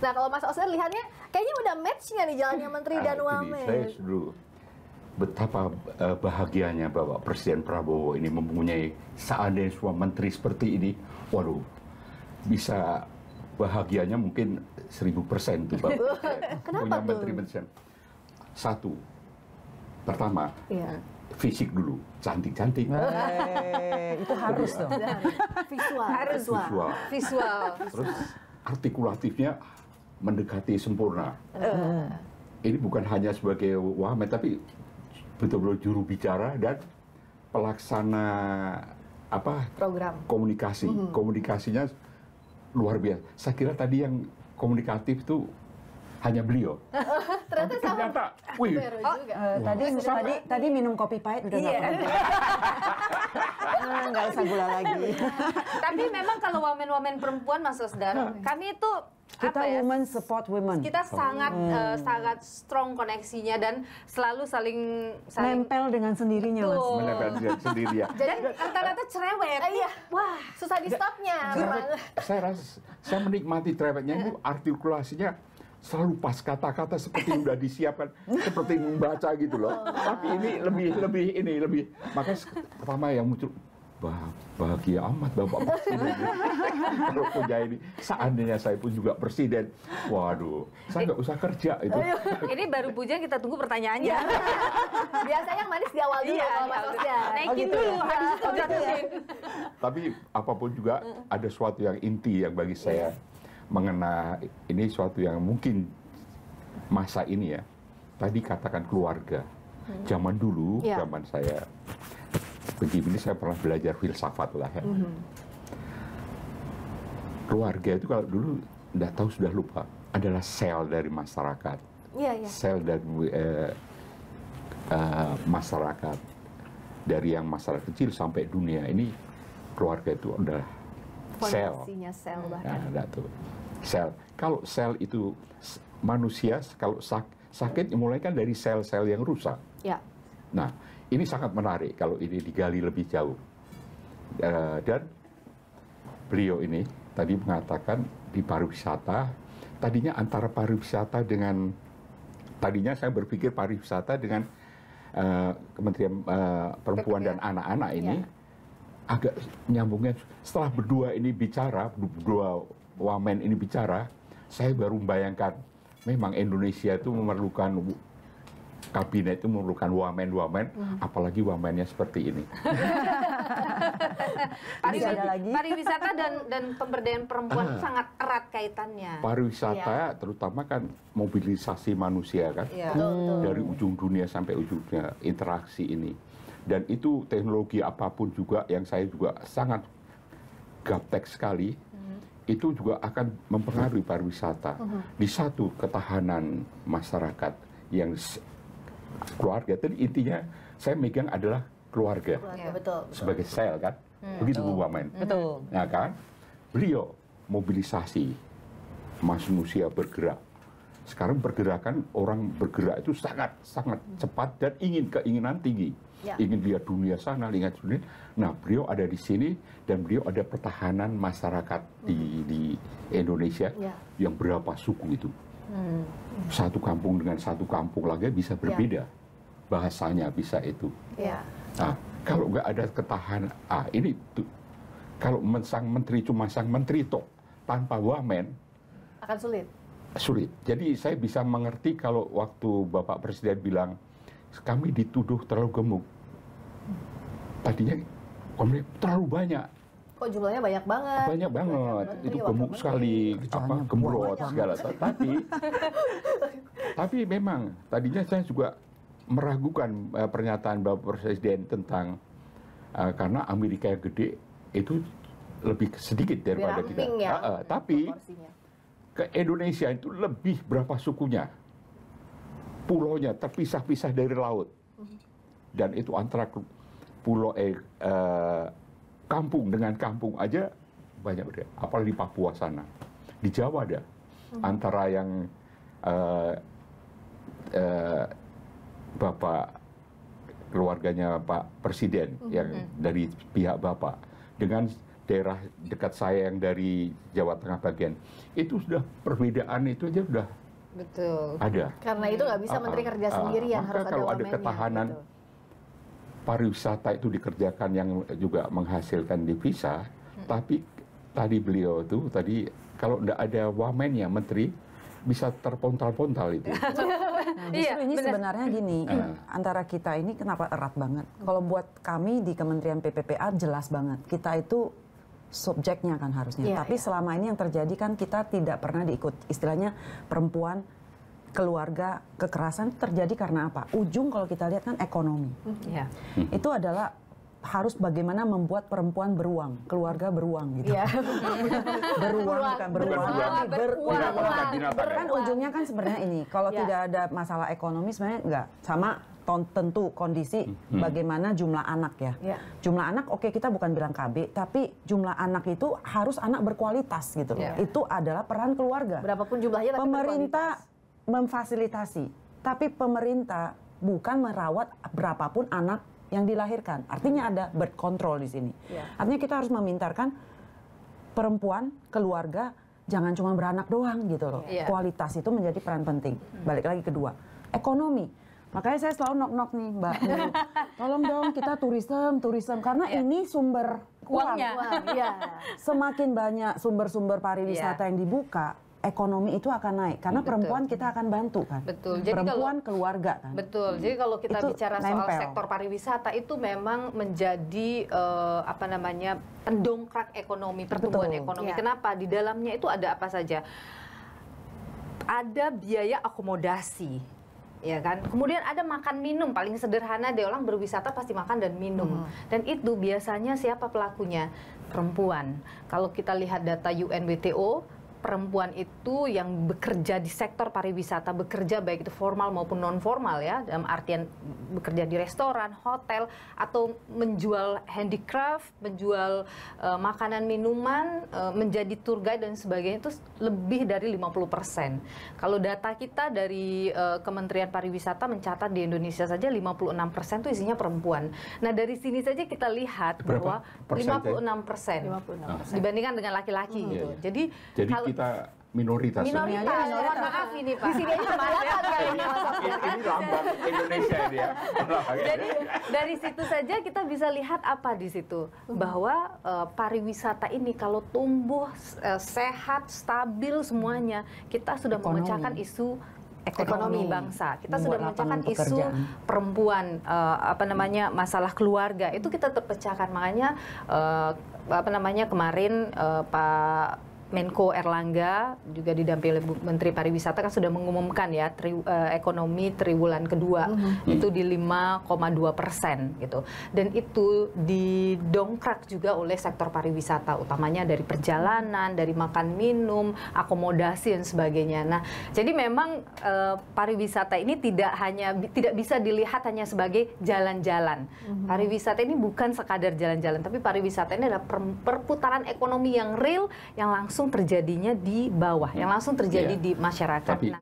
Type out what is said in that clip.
Nah kalau Mas Oscar lihatnya kayaknya udah match nggak nih jalannya Menteri dan Wamen? Saya dulu betapa bahagianya Bapak Presiden Prabowo ini mempunyai seandainya semua menteri seperti ini. Waduh, bisa bahagianya mungkin 1000% tuh Bapak. Kenapa punya tuh? menteri-menteri. Satu, pertama, Iya. fisik dulu, cantik-cantik. Itu harus dong. Visual. Harus. Visual. Terus artikulatifnya mendekati sempurna. Ini bukan hanya sebagai wamen, tapi betul-betul juru bicara dan pelaksana Program. komunikasi. Komunikasinya luar biasa. Saya kira tadi yang komunikatif itu hanya beliau. Ternyata sama. Ternyata, wih, Vero juga. Tadi minum kopi pahit udah nggak apa-apa. Nggak usah gula lagi. Tapi memang kalau wamen-wamen perempuan, Mas Osdar, kami itu Kita women support women. Kita sangat sangat strong koneksinya dan selalu saling Nempel dengan sendirinya, Mas. Betul. menempel sendiri ya. Dan rata-rata cerewet. Iya. Wah, Susah di stopnya. Saya menikmati trewetnya itu artikulasinya selalu pas kata-kata seperti udah disiapkan, seperti membaca gitu loh. Tapi ini lebih makanya pertama yang muncul bahagia amat Bapak Presiden. Kalau punya ini, seandainya saya pun juga presiden, waduh, saya nggak usah kerja itu. ini baru pujian, kita tunggu pertanyaannya. Biasanya yang manis di awal dulu kalau Mas Oscar. Naikin dulu, habis itu jatuhin. Tapi apapun juga ada suatu yang inti yang bagi saya mengena ini suatu yang mungkin masa ini ya. Tadi katakan keluarga. Zaman dulu, zaman saya begini saya pernah belajar filsafat lah ya. Keluarga itu kalau dulu tidak tahu sudah lupa adalah sel dari masyarakat. Iya, iya. Sel dari masyarakat, dari yang masyarakat kecil sampai dunia ini keluarga itu adalah sel. Fondasinya sel Nah, bahkan. ada tuh sel. Kalau sel itu manusia kalau sakit mulai kan dari sel-sel yang rusak. Ya. Nah, ini sangat menarik kalau ini digali lebih jauh. Dan beliau ini tadi mengatakan di pariwisata, tadinya antara pariwisata dengan, tadinya saya berpikir pariwisata dengan Kementerian Perempuan dan Anak-anak ini agak nyambungnya. Setelah berdua ini bicara, berdua wamen ini bicara, saya baru membayangkan memang Indonesia itu memerlukan kabinet itu memerlukan wamen-wamen, apalagi wamennya seperti ini. Pariwisata dan pemberdayaan perempuan sangat erat kaitannya. Pariwisata terutama kan mobilisasi manusia kan, dari ujung dunia sampai ujung dunia, interaksi ini. Dan itu teknologi apapun juga yang saya juga sangat gaptek sekali, itu juga akan mempengaruhi pariwisata. Di satu ketahanan masyarakat yang keluarga, tadi intinya saya megang adalah keluarga. Betul. Sebagai sel kan, begitu Bu Wamen. Betul. Ya kan, beliau mobilisasi manusia bergerak. Sekarang pergerakan orang bergerak itu sangat cepat dan keinginan tinggi. Ingin lihat dunia sana, lihat dunia. Nah, beliau ada di sini dan beliau ada pertahanan masyarakat di Indonesia yang berapa suku itu. Satu kampung dengan satu kampung lagi bisa berbeda. Bahasanya bisa itu. Nah, kalau nggak ada ketahanan, ini tuh, kalau sang menteri cuma sang menteri toh tanpa wamen Akan sulit. Sulit. Jadi saya bisa mengerti kalau waktu Bapak Presiden bilang kami dituduh terlalu gemuk. Tadinya terlalu banyak. Kok jumlahnya banyak banget? Banyak banget. Itu gemuk sekali, gembrot segala. Tapi memang tadinya saya juga meragukan pernyataan Bapak Presiden tentang karena Amerika yang gede itu lebih sedikit daripada kita. Tapi ke Indonesia itu lebih berapa sukunya, pulaunya terpisah-pisah dari laut, dan itu antara pulau kampung dengan kampung aja banyak udah, apalagi di Papua sana, di Jawa ada, antara yang Bapak keluarganya Pak Presiden yang dari pihak Bapak dengan daerah dekat saya yang dari Jawa Tengah bagian, itu sudah perbedaan itu aja sudah Betul. ada. Karena itu nggak bisa menteri kerja sendirian, maka harus ada kalau ada wamennya. ketahanan Gitu. pariwisata itu dikerjakan yang juga menghasilkan devisa, tapi tadi beliau itu tadi kalau tidak ada wamennya menteri bisa terpontal-pontal itu. Nah, justru ini sebenarnya gini, antara kita ini kenapa erat banget. Kalau buat kami di Kementerian PPPA jelas banget, kita itu subjeknya kan harusnya. Tapi selama ini yang terjadi kan kita tidak pernah diikut, istilahnya perempuan, keluarga, kekerasan terjadi karena apa? Ujung kalau kita lihat kan ekonomi. Itu adalah harus bagaimana membuat perempuan beruang, keluarga beruang gitu. Beruang bukan beruang, kan ujungnya kan sebenarnya ini. Kalau tidak ada masalah ekonomi sebenarnya enggak sama. Tentu kondisi bagaimana jumlah anak ya. Jumlah anak oke, kita bukan bilang KB, tapi jumlah anak itu harus anak berkualitas gitu. Itu adalah peran keluarga. Berapapun jumlahnya, tapi pemerintah memfasilitasi, tapi pemerintah bukan merawat berapapun anak yang dilahirkan. Artinya ada birth control di sini. Artinya kita harus memintarkan perempuan, keluarga jangan cuma beranak doang gitu loh. Kualitas itu menjadi peran penting. Balik lagi kedua, ekonomi. Makanya saya selalu nok-nok nih Mbak, tolong dong kita turisme karena ini sumber uangnya. Semakin banyak sumber-sumber pariwisata yang dibuka, ekonomi itu akan naik karena perempuan kita akan bantu kan. Betul. Jadi perempuan keluarga kan. Betul. Jadi kalau kita itu bicara soal sektor pariwisata itu memang menjadi pendongkrak ekonomi, pertumbuhan ekonomi. Kenapa? Di dalamnya itu ada apa saja? Ada biaya akomodasi. Ya kan, kemudian ada makan minum, paling sederhana deh, orang berwisata pasti makan dan minum, dan itu biasanya siapa pelakunya? Perempuan. Kalau kita lihat data UNWTO, perempuan itu yang bekerja di sektor pariwisata, bekerja baik itu formal maupun non formal ya, dalam artian bekerja di restoran, hotel, atau menjual handicraft, menjual makanan minuman, menjadi tour guide dan sebagainya, itu lebih dari 50%. Kalau data kita dari Kementerian Pariwisata mencatat di Indonesia saja 56% itu isinya perempuan. Nah dari sini saja kita lihat bahwa 56% dibandingkan dengan laki-laki gitu. Jadi kita minoritas. Mohon maaf ini Pak. Di sini aja Ini lambang Indonesia ini ya. Jadi dari situ saja kita bisa lihat apa di situ, bahwa pariwisata ini kalau tumbuh sehat, stabil semuanya, kita sudah memecahkan isu ekonomi bangsa. Kita sudah memecahkan isu perempuan, masalah keluarga. Itu kita terpecahkan. Makanya kemarin Pak Menko Erlangga juga didampingi oleh Menteri Pariwisata kan sudah mengumumkan ya ekonomi triwulan kedua itu di 5,2% gitu, dan itu didongkrak juga oleh sektor pariwisata utamanya dari perjalanan, dari makan minum, akomodasi dan sebagainya. Nah jadi memang pariwisata ini tidak bisa dilihat hanya sebagai jalan-jalan. Pariwisata ini bukan sekadar jalan-jalan, tapi pariwisata ini adalah perputaran ekonomi yang real, yang langsung terjadinya di bawah, yang langsung terjadi di masyarakat.